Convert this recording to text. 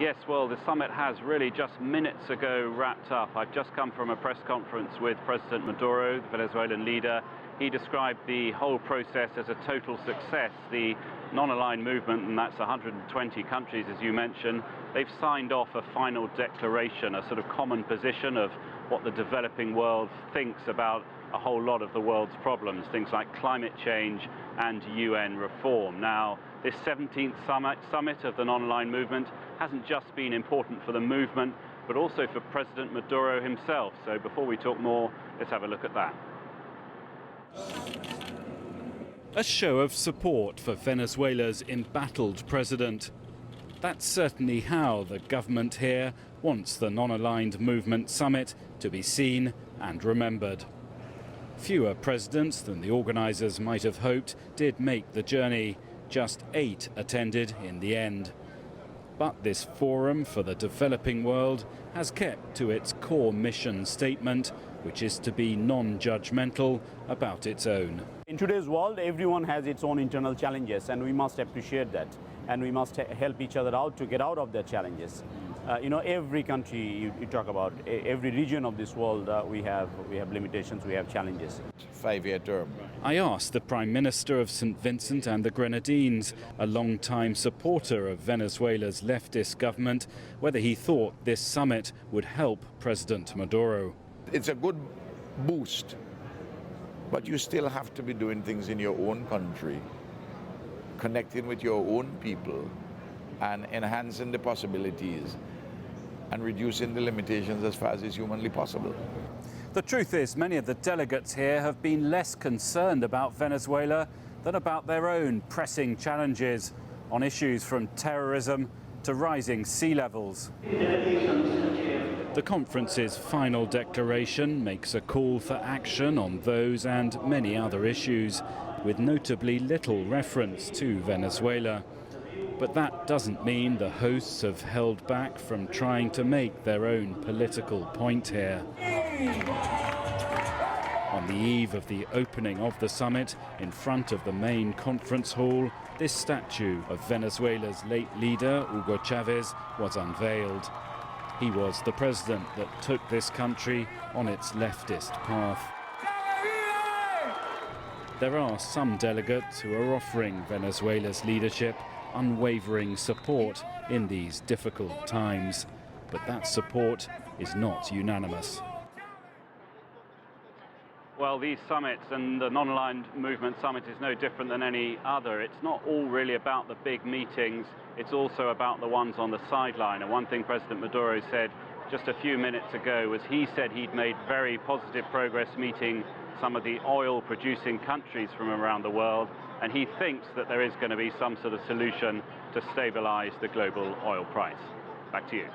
Yes, well, the summit has really just minutes ago wrapped up. I've just come from a press conference with President Maduro, the Venezuelan leader. He described the whole process as a total success. The non-aligned movement, and that's 120 countries, as you mentioned, they've signed off a final declaration, a sort of common position of what the developing world thinks about a whole lot of the world's problems, things like climate change and UN reform. Now, this 17th summit of the non-aligned movement hasn't just been important for the movement, but also for President Maduro himself. So before we talk more, let's have a look at that. A show of support for Venezuela's embattled president. That's certainly how the government here wants the non-aligned movement summit to be seen and remembered. Fewer presidents than the organisers might have hoped did make the journey. Just 8 attended in the end. But this forum for the developing world has kept to its core mission statement, which is to be non-judgmental about its own. In today's world, everyone has its own internal challenges, and we must appreciate that. And we must help each other out to get out of their challenges. Every country you talk about, every region of this world, we have limitations, we have challenges. 5-year term. I asked the Prime Minister of St. Vincent and the Grenadines, a long-time supporter of Venezuela's leftist government, whether he thought this summit would help President Maduro. It's a good boost, but you still have to be doing things in your own country, connecting with your own people and enhancing the possibilities and reducing the limitations as far as is humanly possible. The truth is, many of the delegates here have been less concerned about Venezuela than about their own pressing challenges on issues from terrorism to rising sea levels. The conference's final declaration makes a call for action on those and many other issues, with notably little reference to Venezuela. But that doesn't mean the hosts have held back from trying to make their own political point here. On the eve of the opening of the summit, in front of the main conference hall, this statue of Venezuela's late leader, Hugo Chavez, was unveiled. He was the president that took this country on its leftist path. There are some delegates who are offering Venezuela's leadership unwavering support in these difficult times, but that support is not unanimous. Well, these summits and the non-aligned movement summit is no different than any other. It's not all really about the big meetings, it's also about the ones on the sideline. And one thing President Maduro said just a few minutes ago was he said he'd made very positive progress meeting some of the oil-producing countries from around the world, and he thinks that there is going to be some sort of solution to stabilize the global oil price. Back to you.